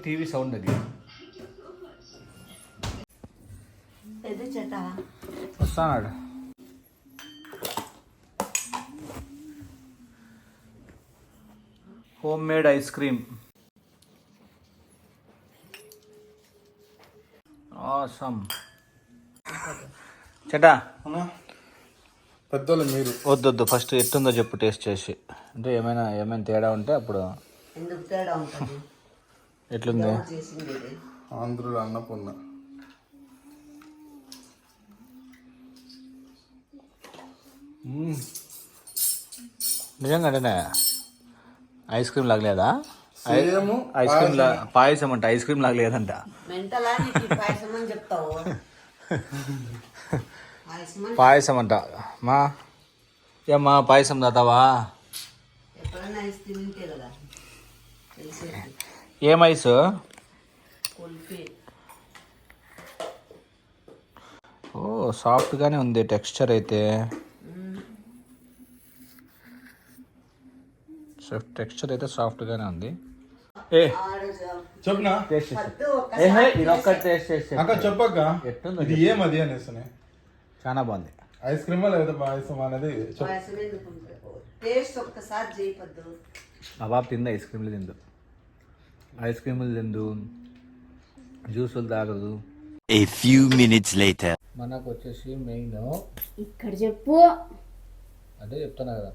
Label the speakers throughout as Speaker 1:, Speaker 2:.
Speaker 1: TV sound అది వస్తాడు. Home made ice cream. Awesome. చెటా
Speaker 2: పెద్దోళ్ళు మీరు
Speaker 1: వద్దొద్దు, ఫస్ట్ ఎట్టుందో చెప్పు టేస్ట్ చేసి. అంటే ఏమైనా తేడా ఉంటే అప్పుడు. ఎట్లుంది?
Speaker 2: ఆంధ్రులు అన్నపూర్ణ.
Speaker 1: నిజంగా ఐస్ క్రీమ్ లాగలేదా? ఐస్ క్రీమ్ పాయసం అంట, ఐస్ క్రీమ్ లాగలేదంట. పాయసం అంట. మా ఏమ్మా పాయసం తాతావా? ఏం ఐస్? ఓ సాఫ్ట్గానే ఉంది టెక్స్చర్ అయితే. టెక్స్చర్ అయితే సాఫ్ట్గానే ఉంది.
Speaker 2: చెప్పనా
Speaker 1: టేస్ట్
Speaker 2: చెప్పక్క
Speaker 1: ఎట్టుందో
Speaker 2: ఇది ఏమది అనేసి.
Speaker 1: చాలా బాగుంది.
Speaker 2: ఐస్ క్రీమా లేదా పాయసం అనేది
Speaker 1: మా బాబు తింది ఐస్ క్రీమ్లు తిందు, జ్యూసులు తాగదు.
Speaker 3: A few minutes later.
Speaker 1: మనకు వచ్చేసి మెయిన్
Speaker 4: ఇక్కడ చెప్పు.
Speaker 1: అదే చెప్తున్నా కదా,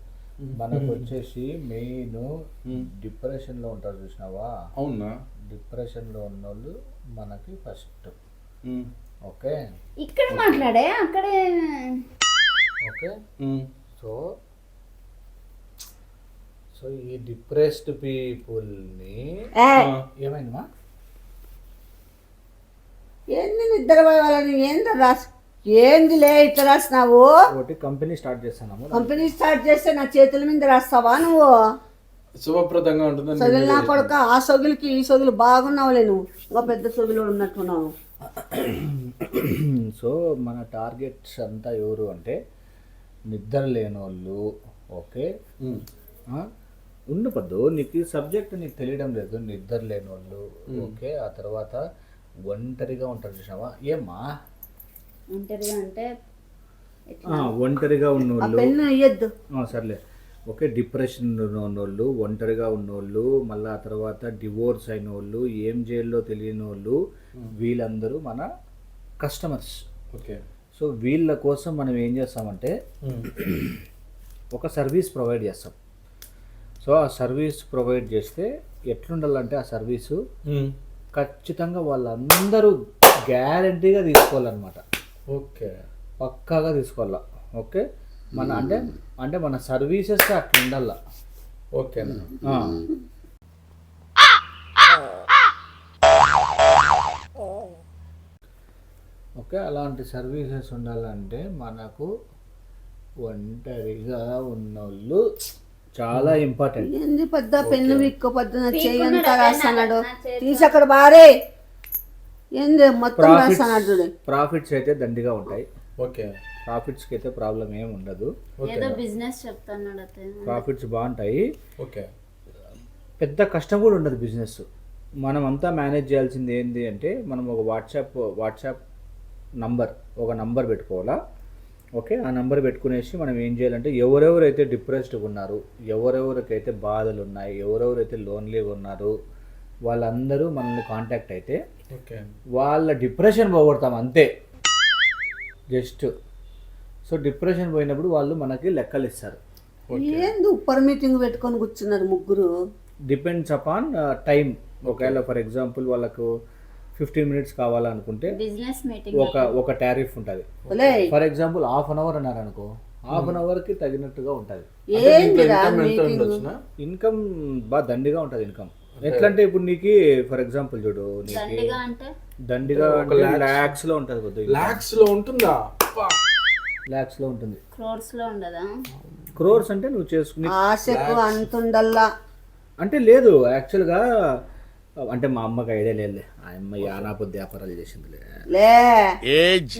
Speaker 1: మనకు వచ్చేసి మెయిన్ డిప్రెషన్లో ఉంటారు చూసినావా?
Speaker 2: అవునా?
Speaker 1: డిప్రెషన్లో ఉన్న వాళ్ళు మనకి ఫస్ట్. ఓకే,
Speaker 4: ఇక్కడ మాట్లాడే అక్కడే.
Speaker 1: ఓకే. సో ఈ డిప్రెస్డ్ పీపుల్ని ఏమైందమ్మా?
Speaker 5: ఏంది నిద్ర పోయేవాళ్ళని ఏంది ఏందిలే ఇట్లా రాసినావు?
Speaker 1: ఒకటి కంపెనీ స్టార్ట్ చేస్తున్నాము.
Speaker 5: కంపెనీ స్టార్ట్ చేస్తే నా చేతుల మీద రాస్తావా నువ్వు?
Speaker 2: శుభప్రదంగా ఉంటుంది.
Speaker 5: సొగులు నా కొడుక, ఆ సొగులకి ఈ సొగులు బాగున్నావులే, నువ్వు ఇంకా పెద్ద సొగులు ఉన్నట్టున్నావు.
Speaker 1: సో మన టార్గెట్స్ అంతా ఎవరు అంటే నిద్ర లేనోళ్ళు. ఓకే, ఉండపద్దు నీకు సబ్జెక్ట్ నీకు తెలియడం లేదు. నిద్ర లేనోళ్ళు. ఓకే, ఆ తర్వాత ఒంటరిగా ఉంటారు చూసావా? ఏమ్మా
Speaker 4: ఒంటరిగా అంటే
Speaker 1: ఒంటరిగా ఉన్నోళ్ళు. సర్లే, ఓకే. డిప్రెషన్ ఉన్నోళ్ళు, ఒంటరిగా ఉన్నోళ్ళు, మళ్ళీ ఆ తర్వాత డివోర్స్ అయిన వాళ్ళు, ఏం చేయాలో తెలియని వాళ్ళు, వీళ్ళందరూ మన కస్టమర్స్.
Speaker 2: ఓకే.
Speaker 1: సో వీళ్ళ కోసం మనం ఏం చేస్తామంటే ఒక సర్వీస్ ప్రొవైడ్ చేస్తాం. సో ఆ సర్వీస్ ప్రొవైడ్ చేస్తే ఎట్లుండాలంటే ఆ సర్వీసు ఖచ్చితంగా వాళ్ళందరూ గ్యారంటీగా తీసుకోవాలన్నమాట.
Speaker 2: ఓకే,
Speaker 1: పక్కాగా తీసుకోవాలా. ఓకే, మన అంటే మన సర్వీసెస్ అట్లా ఉండాల.
Speaker 2: ఓకేనా?
Speaker 1: ఓకే, అలాంటి సర్వీసెస్ ఉండాలంటే మనకు ఒంటరిగా ఉన్నోళ్ళు చాలా ఇంపార్టెంట్.
Speaker 5: ఏంది పెద్ద పెన్ను విక్కు పొద్దున చెయ్యంతా రాస్తున్నాడు, తీసి అక్కడ బారే. ఏంది మొత్తం రాస్తున్నాడు చూడు.
Speaker 1: ప్రాఫిట్స్ అయితే దండిగా ఉంటాయి.
Speaker 2: ఓకే,
Speaker 1: ప్రాఫిట్స్కి అయితే ప్రాబ్లం ఏమి ఉండదు.
Speaker 4: ఏదో బిజినెస్ చెప్తున్నాడు,
Speaker 1: ప్రాఫిట్స్ బాగుంటాయి.
Speaker 2: ఓకే,
Speaker 1: పెద్ద కష్టం కూడా ఉండదు బిజినెస్. మనం అంతా మేనేజ్ చేయాల్సింది ఏంటి అంటే మనం ఒక వాట్సాప్ నంబర్ పెట్టుకోవాలా. ఓకే, ఆ నంబర్ పెట్టుకునేసి మనం ఏం చేయాలంటే ఎవరెవరైతే డిప్రెస్డ్గా ఉన్నారు, ఎవరెవరికైతే బాధలు ఉన్నాయి, ఎవరెవరైతే లోన్లీగా ఉన్నారు, వాళ్ళందరూ మనల్ని కాంటాక్ట్ అయితే వాళ్ళ డిప్రెషన్ పోగొడతాం అంతే, జస్ట్. సో డిప్రెషన్ పోయినప్పుడు వాళ్ళు మనకి లెక్కలు ఇస్తారు.
Speaker 5: ఏంది ఉప్పర్ మీటింగ్ పెట్టుకొని కూర్చున్నారు ముగ్గురు?
Speaker 1: Depends upon time. ఒకవేళ ఫర్ ఎగ్జాంపుల్ వాళ్ళకు 15 minutes కావాలనుకుంటే
Speaker 4: బిజినెస్ మీటింగ్
Speaker 1: ఒక టారిఫ్ ఉంటుంది. ఫర్ ఎగ్జాంపుల్ 1/2 hour అన్నారు అనుకో, 1/2 hourకి తగినట్టుగా ఉంటుంది. ఇన్కమ్ బాగా దండిగా ఉంటుంది. ఇన్కమ్ ఎట్లా అంటే ఇప్పుడు నీకు ఫర్ ఎగ్జాంపుల్ చూడు, నీకు దండిగా లాక్స్ లో ఉంటుంది. కొద్దిగా
Speaker 2: లాక్స్ లో ఉంటుందా?
Speaker 1: లాక్స్ లో ఉంటుంది.
Speaker 4: క్రోర్స్ లో ఉండదా?
Speaker 1: క్రోర్స్ అంటే నువ్వు చేసుకుని
Speaker 5: ఆశకు అంతుండల్లా
Speaker 1: అంటే లేదు. యాక్చువల్గా అంటే మా అమ్మకి ఐడియా లేదు. ఆ అమ్మ యానాపొద్దు వ్యాపారాలు చేసిందిలే.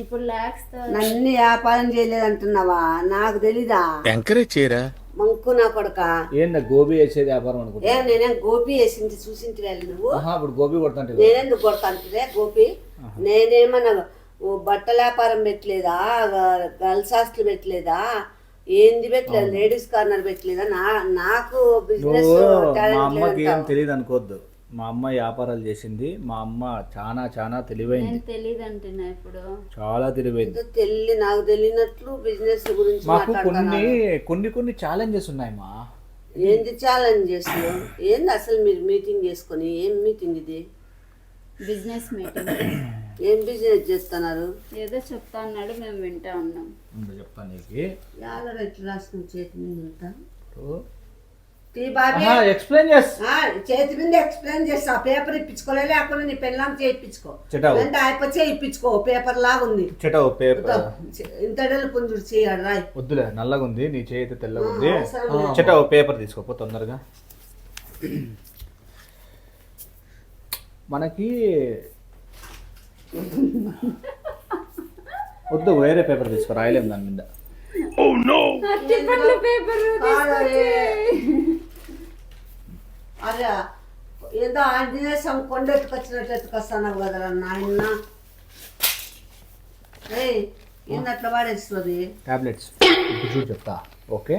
Speaker 4: ఇప్పుడు లాక్స్
Speaker 5: నన్ను వ్యాపారం చేయలేదు అంటున్నావా? నాకు తెలీదా?
Speaker 3: ఎంకరేజ్ చేయరా?
Speaker 5: మంకు నా కొడక
Speaker 1: ఏందా గోబీ వేసేది వ్యాపారం అనుకుంటా
Speaker 5: నేనేం గోపి వేసింది చూసింటి వెళ్ళి నువ్వు
Speaker 1: ఇప్పుడు గోబీ కొడతాంటే
Speaker 5: నేనెందుకు కొడతాంటిదే గోపి నేనేమన్నా బట్టల వ్యాపారం పెట్టలేదా గర్ల్స్ హాస్టల్ పెట్టలేదా ఏంది పెట్టలేదు లేడీస్ కార్నర్ పెట్టలేదా నాకు బిజినెస్
Speaker 1: మా అమ్మకి ఏం తెలియదు అనుకోవద్దు. మా అమ్మ వ్యాపారాలు చేసింది. మా అమ్మ చాలా తెలివైంది.
Speaker 4: నేను తెలియదు అంటున్నా ఇప్పుడు.
Speaker 1: చాలా తెలివైంది.
Speaker 5: నాకు తెలియనట్లు బిజినెస్ గురించి
Speaker 1: మాకు కొన్ని ఛాలెంజెస్ ఉన్నాయి మా.
Speaker 5: ఏంది ఛాలెంజెస్? ఏంది అసలు మీరు మీటింగ్ చేసుకొని ఏం మీటింగ్ ఇది?
Speaker 4: Business meeting.
Speaker 5: ఏం బిజినెస్ చేస్తున్నారు?
Speaker 4: ఏదో చెప్తా అన్నాడు, మేము వింటా ఉన్నాం.
Speaker 1: చెప్తాను నీకు.
Speaker 5: ఎట్లా రాసిన చేతి మీద
Speaker 1: ఎక్స్ప్లెయిన్ చేస్తా.
Speaker 5: చేతి మీద ఎక్స్ప్లెయిన్ చేస్తా. పేపర్ ఇప్పించుకోలే, లేకుండా నీ పెళ్ళాం చేయించుకో, అయిపోతే ఇప్పించుకో. పేపర్ లాగా ఉంది, ఇంతడలు పుంజుడు చేయాడు రాయ్.
Speaker 1: వద్దులే, నల్లగా ఉంది నీ చేయి అయితే తెల్లగా ఉంది. పేపర్ తీసుకోపో తొందరగా. మనకి వద్దు, వేరే పేపర్ తీసుకో, రాయలేము దాని మీద.
Speaker 5: అరే ఏదో ఆంజనేయ స్వామి కొండ ఎత్తుకొచ్చినట్లు ఎత్తుకొస్తాను కదా నాయన. ఏంది అట్లా వాడేస్తుంది?
Speaker 1: టాబ్లెట్స్ ఇప్పుడు చూడు చెప్తా. ఓకే,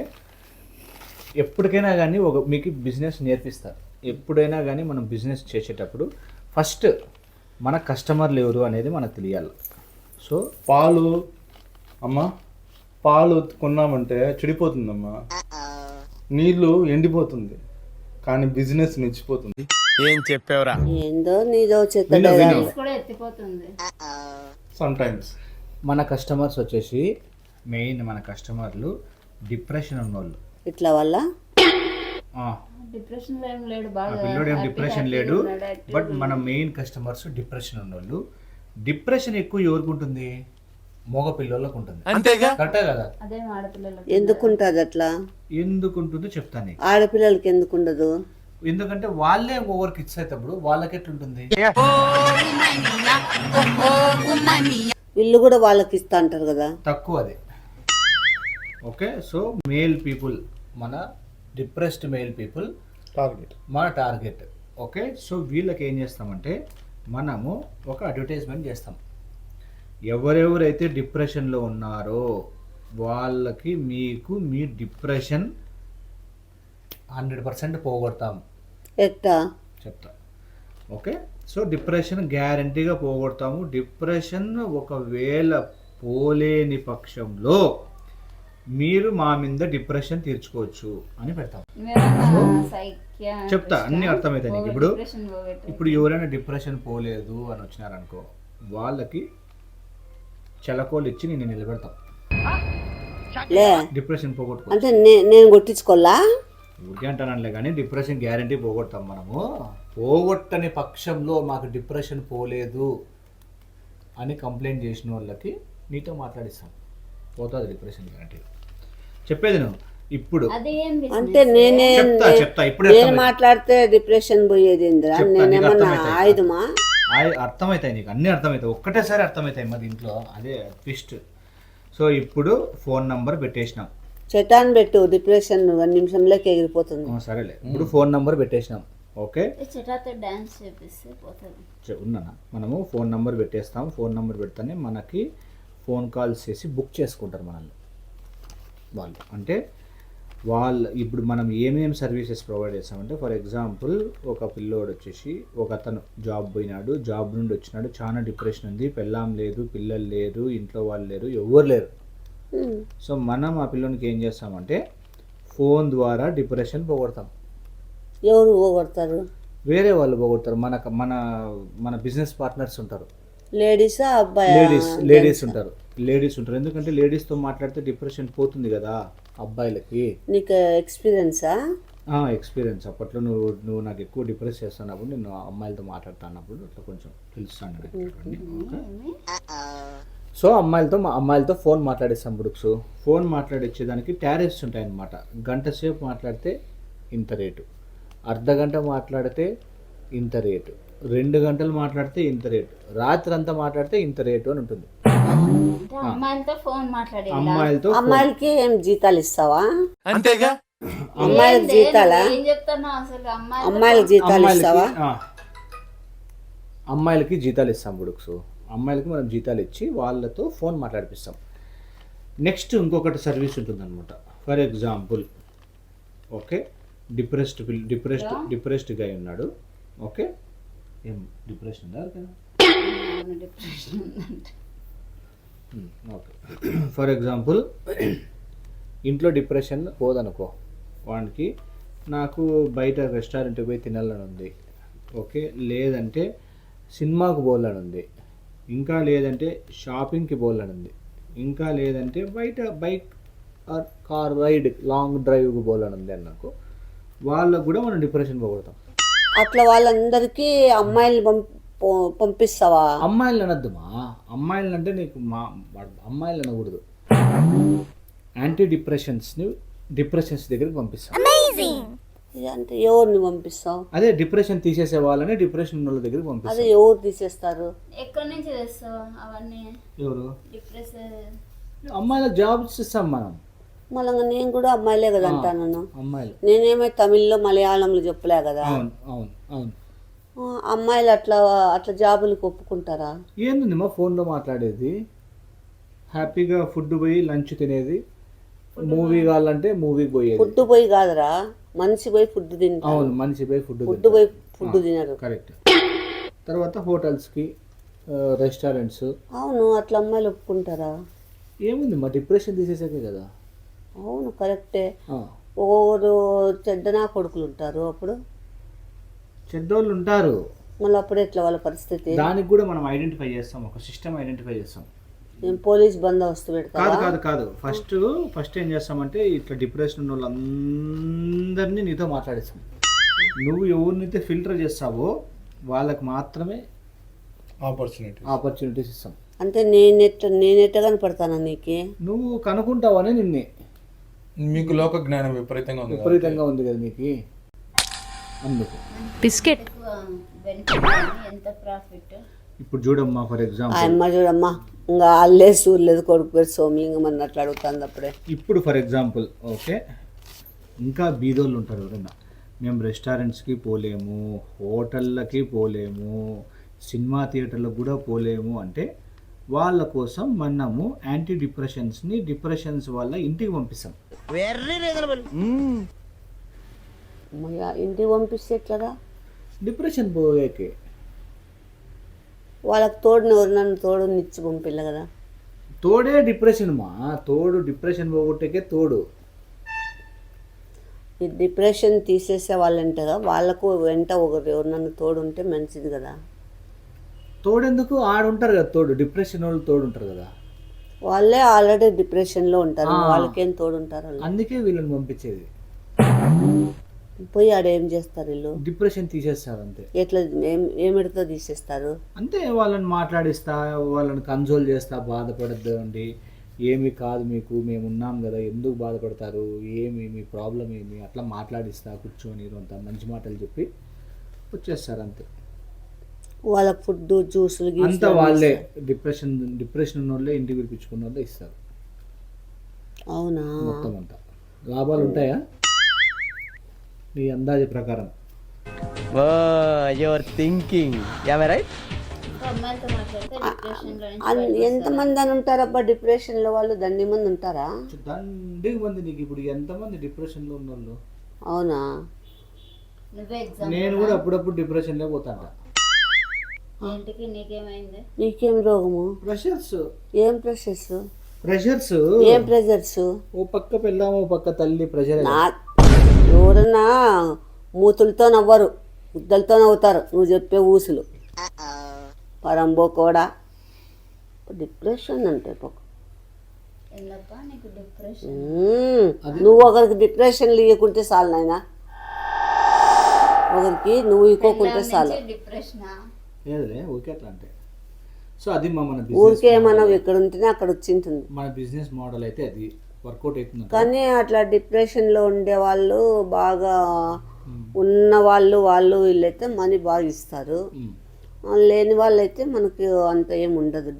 Speaker 1: ఎప్పటికైనా కానీ మీకు బిజినెస్ నేర్పిస్తారు. ఎప్పుడైనా కానీ మనం బిజినెస్ చేసేటప్పుడు ఫస్ట్ మన కస్టమర్లు ఎవరు అనేది మనకు తెలియాలి. సో
Speaker 2: పాలు కొన్నామంటే చెడిపోతుందమ్మా, నీళ్ళు ఎండిపోతుంది, కానీ బిజినెస్ మించిపోతుంది.
Speaker 3: ఏం చెప్పావురా?
Speaker 5: ఏందో నీదో చెత్త
Speaker 4: కూడా ఎత్తిపోతుంది
Speaker 2: సమ్ టైమ్స్.
Speaker 1: మన కస్టమర్స్ వచ్చేసి మెయిన్ మన కస్టమర్లు డిప్రెషన్ ఉన్నోళ్ళు.
Speaker 5: ఇట్లా వల్ల
Speaker 4: డిప్రెషన్ లో ఏం లేడు, బాగా
Speaker 1: పిల్లోడు ఏం డిప్రెషన్ లేడు. బట్ మన మెయిన్ కస్టమర్స్ డిప్రెషన్ ఉన్నోళ్ళు. డిప్రెషన్ ఎక్కువ ఎవరికి ఉంటుంది? మగ పిల్లలకు ఉంటుంది.
Speaker 3: అంతేగా,
Speaker 1: కరెక్టే కదా?
Speaker 4: అదే ఆడపిల్లలకు.
Speaker 5: ఎందుకుంటది అట్లా?
Speaker 1: ఎందుకుంటుందో చెప్తాను.
Speaker 5: ఆడపిల్లలకి ఎందుకు ఉండదు?
Speaker 1: ఎందుకంటే వాళ్ళే ఓవర్కి ఇట్స్ అవుతాడు, వాళ్ళకి ఎట్లుంటుంది?
Speaker 5: వీళ్ళు కూడా వాళ్ళకి ఇస్తా అంటారు కదా,
Speaker 1: తక్కువ అది. ఓకే, సో మేల్ పీపుల్, మన డిప్రెస్డ్ మేల్ పీపుల్ మన టార్గెట్. ఓకే, సో వీళ్ళకి ఏం చేస్తామంటే మనము ఒక అడ్వర్టైజ్మెంట్ చేస్తాం. ఎవరెవరైతే డిప్రెషన్లో ఉన్నారో వాళ్ళకి మీ డిప్రెషన్ 100% పోగొడతాం.
Speaker 5: ఎట్టా
Speaker 1: చెప్తా. ఓకే, సో డిప్రెషన్ గ్యారంటీగా పోగొడతాము. డిప్రెషన్ ఒకవేళ పోలేని పక్షంలో మీరు మా మీద డిప్రెషన్ తీర్చుకోవచ్చు అని పెడతాం. చెప్తా, అన్ని అర్థమవుతాయి నీకు. ఇప్పుడు ఎవరైనా డిప్రెషన్ పోలేదు అని వచ్చినారనుకో, వాళ్ళకి చలకోలు ఇచ్చి నేను నిలబెడతాం. డిప్రెషన్ పోగొట్టుకో
Speaker 5: అంటే నేను కొట్టించుకోవాలా?
Speaker 1: ఊరికే అంటానులే, కానీ డిప్రెషన్ గ్యారంటీ పోగొడతాం మనము. పోగొట్టని పక్షంలో మాకు డిప్రెషన్ పోలేదు అని కంప్లైంట్ చేసిన వాళ్ళకి నీతో మాట్లాడిస్తాం, పోతుంది డిప్రెషన్ గ్యారంటీ. చెప్పేది నువ్వు ఇప్పుడు.
Speaker 5: అంటే
Speaker 1: చెప్తా ఇప్పుడు.
Speaker 5: నేను మాట్లాడితే డిప్రెషన్ పోయేది నేనేమన్నా ఆయుధమా?
Speaker 1: అర్థమవుతాయి నీకు, అన్ని అర్థమవుతాయి, ఒక్కటేసారి అర్థమవుతాయి మా దీంట్లో. అదే ట్విస్ట్. సో ఇప్పుడు ఫోన్ నంబర్ పెట్టేసినాం.
Speaker 5: చెటాన్ పెట్టు, డిప్రెషన్ 1 నిమిషంలోకి ఎగిరిపోతుంది.
Speaker 1: సరేలే, ఇప్పుడు ఫోన్ నంబర్ పెట్టేసినాం. ఓకే,
Speaker 4: డాన్స్ చేపిస్తే పోతుంది.
Speaker 1: ఉన్నానా? మనము ఫోన్ నంబర్ పెట్టేస్తాం. ఫోన్ నంబర్ పెడితేనే మనకి ఫోన్ కాల్స్ చేసి బుక్ చేసుకుంటారు మనల్ని వాళ్ళు. అంటే వాళ్ళు ఇప్పుడు మనం ఏమేమి సర్వీసెస్ ప్రొవైడ్ చేస్తామంటే, ఫర్ ఎగ్జాంపుల్ ఒక పిల్లోడు వచ్చేసి ఒక అతను జాబ్ పోయినాడు, జాబ్ నుండి వచ్చినాడు, చాలా డిప్రెషన్ ఉంది, పెళ్ళాం లేదు, పిల్లలు లేరు, ఇంట్లో వాళ్ళు లేరు, ఎవరు లేరు. సో మనం ఆ పిల్లోనికి ఏం చేస్తామంటే ఫోన్ ద్వారా డిప్రెషన్ పోగొడతాం.
Speaker 5: ఎవరు పోగొడతారు?
Speaker 1: వేరే వాళ్ళు పోగొడతారు. మన మన బిజినెస్ పార్ట్నర్స్ ఉంటారు.
Speaker 5: లేడీసా అబ్బాయి?
Speaker 1: లేడీస్ ఉంటారు. ఎందుకంటే లేడీస్తో మాట్లాడితే డిప్రెషన్ పోతుంది కదా అబ్బాయిలకి.
Speaker 5: నీకు ఎక్స్పీరియన్సా?
Speaker 1: ఎక్స్పీరియన్స్. అప్పట్లో నువ్వు నాకు ఎక్కువ డిప్రెస్ చేస్తున్నప్పుడు నేను అమ్మాయిలతో మాట్లాడుతున్నప్పుడు అట్లా కొంచెం తెలుస్తాను. సో అమ్మాయిలతో ఫోన్ మాట్లాడిస్తాం. బుక్స్ ఫోన్ మాట్లాడిచ్చేదానికి టారిఫ్స్ ఉంటాయన్నమాట. గంట సేపు మాట్లాడితే ఇంత రేటు, అర్ధగంట మాట్లాడితే ఇంత రేటు, 2 గంటలు మాట్లాడితే ఇంత రేటు, రాత్రి అంతా మాట్లాడితే ఇంత రేటు అని ఉంటుంది.
Speaker 4: అంటే అమ్మాయిలతో ఫోన్ మాట్లాడి
Speaker 1: అమ్మాయిలతో
Speaker 5: అమ్మాయిలకి ఏం జీతాలు ఇస్తావా?
Speaker 3: అంతేగా
Speaker 5: అమ్మాయిలకి జీతాలా?
Speaker 4: ఏం చెప్తాను అసలు అమ్మాయి
Speaker 5: అమ్మాయిలకి జీతాలు ఇస్తావా?
Speaker 1: అమ్మాయిలకి జీతాలు ఇస్తాం బుడుక్స్. అమ్మాయిలకి మనం జీతాలు ఇచ్చి వాళ్ళతో ఫోన్ మాట్లాడిపిస్తాం. నెక్స్ట్ ఇంకొకటి సర్వీస్ ఉంటుందన్నమాట. ఫర్ ఎగ్జాంపుల్ ఓకే, డిప్రెస్డ్ గా ఉన్నాడు. ఓకే, ఏం డిప్రెషన్ ఉందా?
Speaker 4: డిప్రెషన్ ఉందంటే
Speaker 1: ఓకే, ఫర్ ఎగ్జాంపుల్ ఇంట్లో డిప్రెషన్ పోదనుకో వానికి, నాకు బయట రెస్టారెంట్కి పోయి తినాలని ఉంది. ఓకే, లేదంటే సినిమాకు పోవాలని ఉంది, ఇంకా లేదంటే షాపింగ్కి పోవాలని ఉంది, ఇంకా లేదంటే బయట bike or car ride long డ్రైవ్కి పోవాలని ఉంది అని నాకు, వాళ్ళకు కూడా మనం డిప్రెషన్ పోగొడతాం.
Speaker 5: అట్లా వాళ్ళందరికీ అమ్మాయిలు పంపిస్తావా?
Speaker 1: అమ్మాయిలు అనద్దుమా, అమ్మాయిలు అంటే నీకు అమ్మాయిలు అనకూడదు. యాంటీ డిప్రెషన్స్ దగ్గరికి పంపిస్తాం.
Speaker 5: అంటే ఎవరిని పంపిస్తావు?
Speaker 1: అదే డిప్రెషన్ తీసేసే వాళ్ళని డిప్రెషన్ ఉన్న వాళ్ళ దగ్గరికి పంపిస్తాం.
Speaker 5: అదే ఎవరు తీసేస్తారు?
Speaker 4: ఎక్కడి నుంచి తెస్తావు అవన్నీ?
Speaker 1: ఎవరు?
Speaker 4: డిప్రెషన్
Speaker 1: అమ్మాయిలకు జాబ్స్ ఇస్తాం మనం.
Speaker 5: మళ్ళీ నేను కూడా అమ్మాయిలే కదా అంటాను.
Speaker 1: అమ్మాయిలు
Speaker 5: నేనేమో తమిళ్లో మలయాళంలో చెప్పలే కదా.
Speaker 1: అవును అవును అవును.
Speaker 5: అమ్మాయిలు అట్లా అట్లా జాబులకు ఒప్పుకుంటారా?
Speaker 1: ఏంది మా ఫోన్లో మాట్లాడేది, హ్యాపీగా ఫుడ్ పోయి లంచ్ తినేది, మూవీ కావాలంటే మూవీకి పోయేది.
Speaker 5: ఫుడ్ పోయి కాదురా, మనిషి పోయి ఫుడ్ తింటారు.
Speaker 1: అవును, మనిషి పోయి ఫుడ్
Speaker 5: పోయి ఫుడ్ తినరు.
Speaker 1: కరెక్ట్. తర్వాత హోటల్స్కి, రెస్టారెంట్స్.
Speaker 5: అవును, అట్లా అమ్మాయిలు ఒప్పుకుంటారా?
Speaker 1: ఏముంది మా డిప్రెషన్ తీసేసాకే కదా.
Speaker 5: అవును కరెక్టే. ఒక్కొక్కరు చెడ్డనా కొడుకులు ఉంటారు, అప్పుడు
Speaker 1: చెడ్డోళ్ళు ఉంటారు.
Speaker 5: మళ్ళీ అప్పుడు ఎట్లా వాళ్ళ పరిస్థితి?
Speaker 1: దానికి కూడా మనం ఐడెంటిఫై చేస్తాం, ఒక సిస్టమ్ ఐడెంటిఫై చేస్తాం.
Speaker 5: ఏం పోలీస్ బందోబస్తు పెడతారా?
Speaker 1: కాదు కాదు కాదు, ఫస్ట్ ఏం చేస్తామంటే ఇట్లా డిప్రెషన్ ఉన్న వాళ్ళందరినీ నీతో మాట్లాడిస్తాం. నువ్వు ఎవరినైతే ఫిల్టర్ చేస్తావో వాళ్ళకి మాత్రమే ఆపర్చునిటీస్ ఇస్తాం.
Speaker 5: అంటే నేనెట్లా కనపడతానా నీకు?
Speaker 1: నువ్వు కనుక్కుంటావని నిన్నే.
Speaker 2: మీకు లోక జ్ఞానం విపరీతంగా
Speaker 1: ఉంది కదా నీకు, అందుకు.
Speaker 6: బిస్కెట్
Speaker 4: బెనిఫిట్ ఎంత ప్రాఫిట్?
Speaker 1: ఇప్పుడు చూడమ్మా, ఫర్ ఎగ్జాంపుల్
Speaker 5: అమ్మ చూడమ్మా, ఇంకా అల్లే సూర్లేదు కొడుకు పేరు సోమలింగం అని అట్లా అడుగుతుంది అప్పుడే.
Speaker 1: ఇప్పుడు ఫర్ ఎగ్జాంపుల్ ఓకే, ఇంకా బీదోళ్ళు ఉంటారు ఎవరైనా, మేము రెస్టారెంట్స్కి పోలేము, హోటళ్ళకి పోలేము, సినిమా థియేటర్లకు కూడా పోలేము అంటే వాళ్ళ కోసం మనము యాంటీ డిప్రెషన్స్ వాళ్ళ ఇంటికి పంపిస్తాం.
Speaker 5: ఇంటికి పంపిస్తే ఎట్లరా?
Speaker 1: డిప్రెషన్ పోయేకే
Speaker 5: వాళ్ళకి తోడుని తోడుని ఇచ్చి పంపిల్ల కదా.
Speaker 1: తోడే డిప్రెషన్ డిప్రెషన్ పోగొట్టేకే తోడు.
Speaker 5: ఈ డిప్రెషన్ తీసేసే వాళ్ళంటగా వాళ్ళకు వెంట ఒకరు ఎవరినన్ను తోడు ఉంటే మంచిది కదా.
Speaker 1: తోడెందుకు, ఆడుంటారు కదా తోడు, డిప్రెషన్ వాళ్ళు తోడు ఉంటారు కదా.
Speaker 5: వాళ్ళే ఆల్రెడీ డిప్రెషన్లో ఉంటారు, వాళ్ళకేం తోడు ఉంటారు?
Speaker 1: అందుకే వీళ్ళని పంపించేది.
Speaker 5: పోయి ఆడ ఏం చేస్తారు వీళ్ళు?
Speaker 1: డిప్రెషన్ తీసేస్తారు అంతే.
Speaker 5: ఎట్లా ఏమిడితో తీసేస్తారు?
Speaker 1: అంతే, వాళ్ళని మాట్లాడిస్తా, వాళ్ళని కన్సోల్ చేస్తా, బాధపడద్దు అండి, ఏమి కాదు మీకు, మేము ఉన్నాం కదా, ఎందుకు బాధపడతారు, ఏమి మీ ప్రాబ్లం ఏమి, అట్లా మాట్లాడిస్తా కూర్చొని అంత మంచి మాటలు చెప్పి వచ్చేస్తారు అంతే.
Speaker 5: వాళ్ళ ఫుడ్ జ్యూసులు
Speaker 1: అంతా వాళ్ళే, డిప్రెషన్ ఉన్న వాళ్ళే ఇంటికి పిలిపించుకున్న వాళ్ళే ఇస్తారు.
Speaker 5: అవునా?
Speaker 1: మొత్తం అంతా లాభాలు ఉంటాయా నీ అందాజ ప్రకారం?
Speaker 4: అమ్మాయిలతో మాట్లాడితే డిప్రెషన్లో
Speaker 5: ఎంతమంది అని ఉంటారబ్బా డిప్రెషన్లో? వాళ్ళు దండి మంది ఉంటారా?
Speaker 1: దండిగా మంది. నీకు ఇప్పుడు ఎంతమంది డిప్రెషన్లో ఉన్న వాళ్ళు?
Speaker 5: అవునా?
Speaker 4: నువ్వే ఎగ్జామ్.
Speaker 1: నేను కూడా అప్పుడప్పుడు డిప్రెషన్లో పోతాను.
Speaker 4: ఏంటికి నీకేమైంది?
Speaker 5: నీకేం రోగము?
Speaker 1: ప్రెషర్స్.
Speaker 5: ఏం ప్రెషర్స్?
Speaker 1: ఏం
Speaker 5: ప్రెషర్స్?
Speaker 1: ఓ పక్క పెళ్ళాము, ఓ పక్క తల్లి ప్రెషర్.
Speaker 5: ఎవరన్నా మూతులతో నవ్వరు, ముద్దలతో నవ్వుతారు నువ్వు చెప్పే ఊసులు. పరంబో కూడా డిప్రెషన్ అంటే
Speaker 4: ఎందుకప్పా నీకు డిప్రెషన్?
Speaker 5: నువ్వు ఒకరికి డిప్రెషన్ ఇవ్వకుంటే చాలు నాయనా, ఒకరికి నువ్వు ఇవ్వకుంటే చాలు.
Speaker 4: డిప్రెషన్
Speaker 1: లేదులే, ఊరికే అట్లా అంటే. సో అది మన
Speaker 5: ఊరికే మనం ఎక్కడ ఉంటేనే అక్కడ వచ్చింటుంది.
Speaker 1: మన బిజినెస్ మోడల్ అయితే అది వర్కౌట్ అవుతుంది.
Speaker 5: కానీ అట్లా డిప్రెషన్లో ఉండే వాళ్ళు బాగా ఉన్న వాళ్ళు వీళ్ళైతే మనీ బాగా ఇస్తారు, లేని వాళ్ళైతే మనకి అంత ఏం ఉండదు.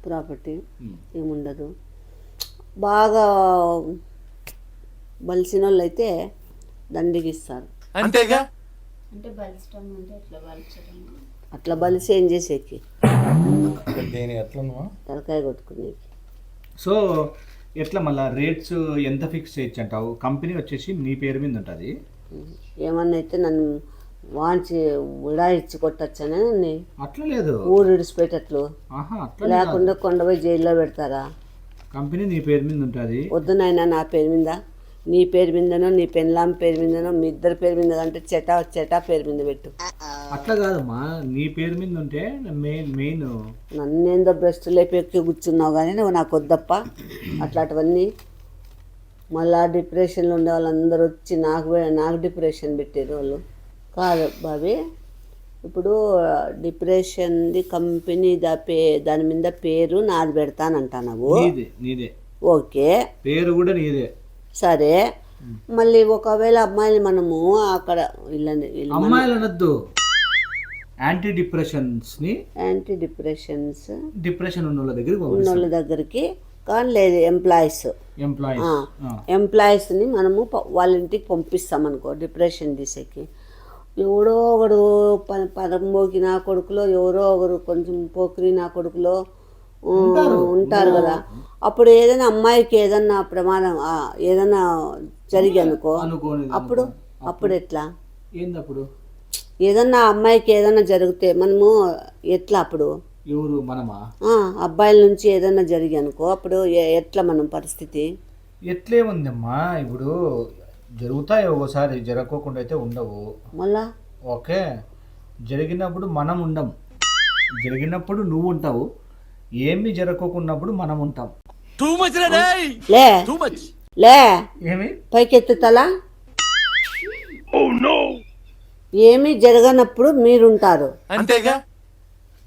Speaker 5: ప్రాపర్టీ ఏముండదు. బాగా బలిసిన వాళ్ళు అయితే దండికి ఇస్తారు.
Speaker 2: అంతేగా.
Speaker 4: అంటే బలిష్టం అంటే ఎట్లా బలిచడం?
Speaker 5: అట్లా బలిసి ఏం చేసేకి,
Speaker 2: దేని ఎట్లనో
Speaker 5: తలకాయ కొట్టుకునేకి.
Speaker 1: సో ఎట్లా మళ్ళీ రేట్స్ ఎంత ఫిక్స్ చేయొచ్చు అంటావు? కంపెనీ వచ్చేసి నీ పేరు మీద ఉంటుంది.
Speaker 5: ఏమన్నా అయితే నన్ను వాంచి ఉడాయిచ్చి కొట్టచ్చని
Speaker 1: అట్లా లేదు,
Speaker 5: ఊరు ఇడిచిపెట్టట్లు,
Speaker 1: ఆహా అట్లా
Speaker 5: లేకుండా కొండపోయి జైల్లో పెడతారా?
Speaker 1: కంపెనీ నీ పేరు మీద ఉంటుంది.
Speaker 5: వద్దు నాయనా, నా పేరు మీద, నీ పేరు మీదనో నీ పెళ్ళాం పేరు మీదనో మీ ఇద్దరి పేరు మీద అంటే చెటా పేరు మీద పెట్టు.
Speaker 1: అట్లా కాదమ్మా, నీ పేరు మీద ఉంటే మెయిన్
Speaker 5: నన్నేందో బ్రెస్ట్ లేపెక్కి కూర్చున్నావు కానీ నువ్వు నాకు వద్దప్ప అట్లాంటివన్నీ. మళ్ళా డిప్రెషన్లో ఉండే వాళ్ళందరూ వచ్చి నాకు డిప్రెషన్ పెట్టేది వాళ్ళు కాదు బాబీ. ఇప్పుడు డిప్రెషన్ది కంపెనీ దాని మీద పేరు నాది పెడతానంటున్నావు.
Speaker 1: నీదే
Speaker 5: ఓకే,
Speaker 1: పేరు కూడా నీదే.
Speaker 5: సరే, మళ్ళీ ఒకవేళ అమ్మాయిని మనము అక్కడ
Speaker 1: అమ్మాయిలు అనొద్దు, యాంటీ డిప్రెషన్స్ డిప్రెషన్ ఉన్న వాళ్ళ దగ్గరికి
Speaker 5: వాళ్ళ దగ్గరికి కానీ లేదు, ఎంప్లాయీస్ని మనము వాళ్ళ ఇంటికి పంపిస్తాం అనుకో డిప్రెషన్ తీసేకి. ఎవడో ఒకడు పరంబోకి నా కొడుకులో, ఎవరో ఒకరు కొంచెం పోకిరి నా కొడుకులో ఉంటారు కదా. అప్పుడు ఏదైనా అమ్మాయికి ఏదన్నా ప్రమాదం ఏదన్నా జరిగి అనుకో, అప్పుడు ఎట్లా?
Speaker 1: ఏందప్పుడు
Speaker 5: ఏదన్నా అమ్మాయికి ఏదన్నా జరిగితే మనము ఎట్లా అప్పుడు?
Speaker 1: ఎవరు మనమా?
Speaker 5: అబ్బాయిల నుంచి ఏదన్నా జరిగి అనుకో, అప్పుడు ఎట్లా మనం పరిస్థితి?
Speaker 1: ఎట్లే ఉందమ్మా, ఇప్పుడు జరుగుతాయి ఒక్కోసారి, జరగకోకుండా అయితే ఉండవు
Speaker 5: మళ్ళా.
Speaker 1: ఓకే, జరిగినప్పుడు మనం ఉండం, జరిగినప్పుడు నువ్వు ఉంటావు, ఏమి జరగకోకున్నప్పుడు మనం ఉంటాం.
Speaker 5: లే
Speaker 1: ఏమి
Speaker 5: పైకెత్తుతలా, ఏమి జరగనప్పుడు మీరుంటారు,
Speaker 2: అంతేగా.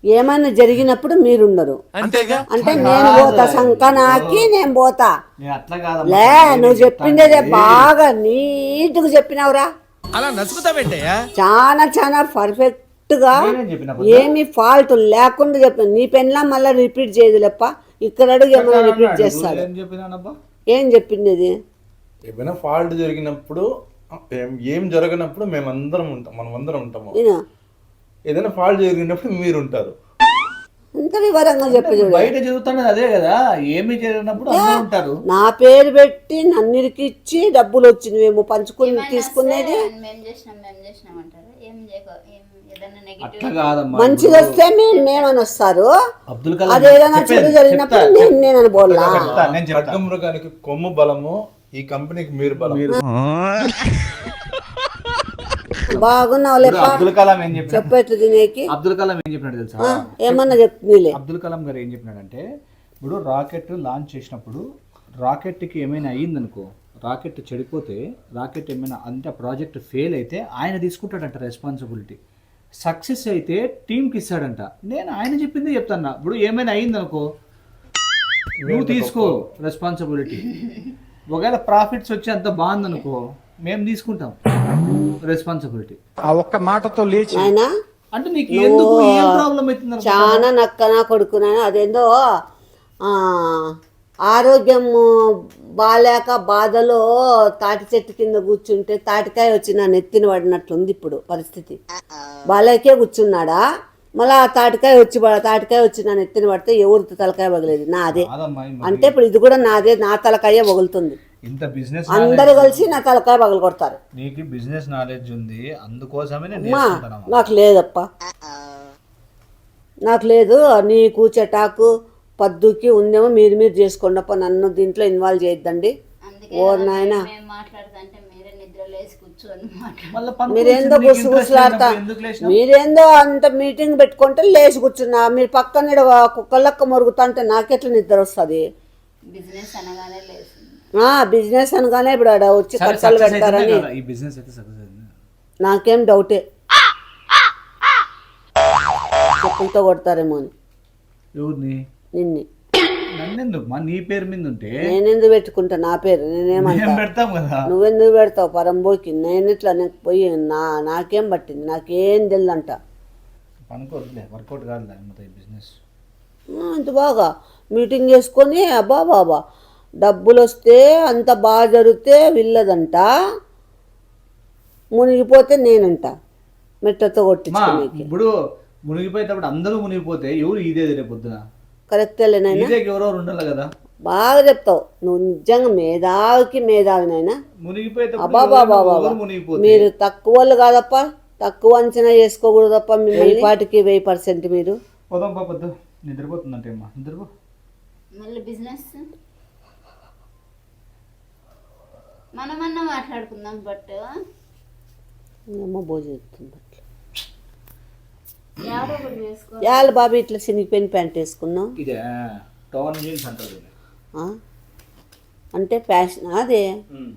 Speaker 5: ఏమైనా జరిగినప్పుడు మీరుండరు, అంతేగా. అంటే నేను పోతా సంకనాకి, నేను పోతా. లే, నువ్వు చెప్పిందే బాగా నీట్గా చెప్పినావురా,
Speaker 2: అలా నసుకుతావేంటయ్యా?
Speaker 5: చాలా పర్ఫెక్ట్ గా, ఏమి ఫాల్ట్ లేకుండా చెప్పిన. నీ పెన్లా మళ్ళీ రిపీట్ చేయదు లేప్ప, ఇక్కడ అడుగు ఏమైనా రిపీట్ చేస్తాడు. ఏం చెప్పింది అది?
Speaker 2: ఏమైనా ఫాల్ట్ జరిగినప్పుడు, ఏం జరగనప్పుడు మేమందరం ఉంటాం, మనమందరం ఉంటాము. ఏదైనా ఫాల్ట్ జరిగినప్పుడు మీరు ఉంటారు.
Speaker 5: ఇంత వివరంగా చెప్పి
Speaker 1: బయట జరుగుతున్నది అదే కదా, ఏమి జరిగినప్పుడు అందరూ ఉంటారు.
Speaker 5: నా పేరు పెట్టి నన్నుకి ఇచ్చి డబ్బులు వచ్చింది మేము పంచుకుని తీసుకునేది.
Speaker 1: అట్లా కాదమ్మా,
Speaker 5: మంచిది వస్తే మేమని వస్తారు, అదేదైనా చెడు జరిగినప్పుడు నేను బోల్లా.
Speaker 2: ఖడ్గమృగానికి కొమ్ము బలము, ఈ కంపెనీకి మీరు బలం.
Speaker 5: బాగున్నావు
Speaker 1: అబ్దుల్ కలాం ఏం చెప్పిన,
Speaker 5: చెప్పేట్లు తినేకి.
Speaker 1: అబ్దుల్ కలాం ఏం చెప్పినాడు తెలుసా?
Speaker 5: ఏమన్నా చెప్తుంది.
Speaker 1: అబ్దుల్ కలాం గారు ఏం చెప్పినాడంటే, ఇప్పుడు రాకెట్ లాంచ్ చేసినప్పుడు రాకెట్కి ఏమైనా అయ్యిందనుకో, రాకెట్ చెడిపోతే, రాకెట్ ఏమైనా అంటే ప్రాజెక్ట్ ఫెయిల్ అయితే ఆయన తీసుకుంటాడంట రెస్పాన్సిబిలిటీ. సక్సెస్ అయితే టీంకి ఇస్తాడంట. నేను ఆయన చెప్పింది చెప్తాను. ఇప్పుడు ఏమైనా అయ్యిందనుకో, నువ్వు తీసుకో రెస్పాన్సిబిలిటీ. ఒకవేళ ప్రాఫిట్స్ వచ్చి అంత బాగుందనుకో, మేము తీసుకుంటాం రెస్పాన్సిబిలిటీ.
Speaker 6: ఆ ఒక్క మాటతో లేచి
Speaker 5: ఆయన
Speaker 1: అంటే నీకు ఎందుకు ఏం ప్రాబ్లం అవుతుంది?
Speaker 5: చాలా నక్కనా కొడుకున్నాను. అదేందో ఆరోగ్యం బాగాలేక బాధలో తాటి చెట్టు కింద కూర్చుంటే తాటికాయ వచ్చి నా నెత్తిన పడినట్లుంది ఇప్పుడు పరిస్థితి. బాలేకే కూర్చున్నాడా, మళ్ళీ ఆ తాటికాయ వచ్చి నా నెత్తిన పడితే ఎవరితో తలకాయ పగలేదు? నాదే. అంటే ఇప్పుడు ఇది కూడా నాదే, నా తలకాయ పగులుతుంది.
Speaker 1: ఇంత బిజినెస్
Speaker 5: అందరు కలిసి నా తలకాయ పగలు కొడతారు.
Speaker 1: నీకు బిజినెస్ నాలెడ్జ్ ఉంది, అందుకోసమే
Speaker 5: నాకు లేదప్ప, నాకు లేదు. నీకు చెటాకు పద్దుకి ఉందేమో మీరు చేసుకోండప్ప, నన్ను దీంట్లో ఇన్వాల్వ్ చేయొద్దండి. ఓ నాయన, మీరేందో గుసగుసలాడతా, మీరేందో అంత మీటింగ్ పెట్టుకుంటే లేచి కూర్చున్నా, మీరు పక్కన కుక్కలక్క మొరుగుతా అంటే నాకెట్లా నిద్ర వస్తుంది? బిజినెస్ అనగానే ఇప్పుడు ఆడ వచ్చి ఖర్చులు పెడతారని నాకేం డౌటే, చెప్పులతో కొడతారేమో అని. నిన్ను
Speaker 1: నీ పేరు మీద ఉంటే
Speaker 5: నేనెందుకు పెట్టుకుంటా నా పేరు? నేనేమంటా, నువ్వెందుకు పెడతావు పరంబోకి? నేను ఇట్లా పోయి నాకేం పట్టింది, నాకేం తెలియదంట.
Speaker 1: వర్కౌట్ కాదు బిజినెస్.
Speaker 5: అంత బాగా మీటింగ్ చేసుకొని అబ్బా బాబా డబ్బులు వస్తే అంత బాగా జరిగితే వీళ్ళదంట, మునిగిపోతే నేనంట మెట్టతో
Speaker 1: మా
Speaker 5: కొట్టించుకునేకి.
Speaker 1: ఇప్పుడు మునిగిపోయేటప్పుడు అందరూ మునిగిపోతే ఎవరు ఇదే రేపు పొద్దున
Speaker 5: కరెక్టేలేనైనా,
Speaker 1: ఇదేకి ఎవరెవరు ఉండాలి కదా.
Speaker 5: బాగా చెప్తావు నువ్వు, నిజంగా మేధావినైనా.
Speaker 1: మునిగిపోయేటప్పుడు
Speaker 5: అబ్బా బాబా బాబా
Speaker 1: ఎవరు మునిగిపోతే
Speaker 5: మీరు తక్కువ వాళ్ళు కాదప్ప, తక్కువ అంచనా చేసుకోకూడదప్ప మిమ్మల్ని. వాటికి 1000% మీరు.
Speaker 1: పోదాం పాపద్దు, నిద్రపోతుందంటే అమ్మా నిద్రపో.
Speaker 4: మళ్ళీ బిజినెస్ మనమన్నా మాట్లాడుకుందాం. బట్
Speaker 5: అమ్మ భోజనం చెప్తుంది అట్లా.
Speaker 4: ఎవడో ఒకటి వేసుకో.
Speaker 5: యాళ్ళ బాబు ఇట్లా చినిగిపోయిన ప్యాంట్ వేసుకున్నావు.
Speaker 1: ఇదే టౌన్ జీన్స్ అంటారు.
Speaker 5: అంటే ఫ్యాషన్ అదే.
Speaker 1: ఉమ్.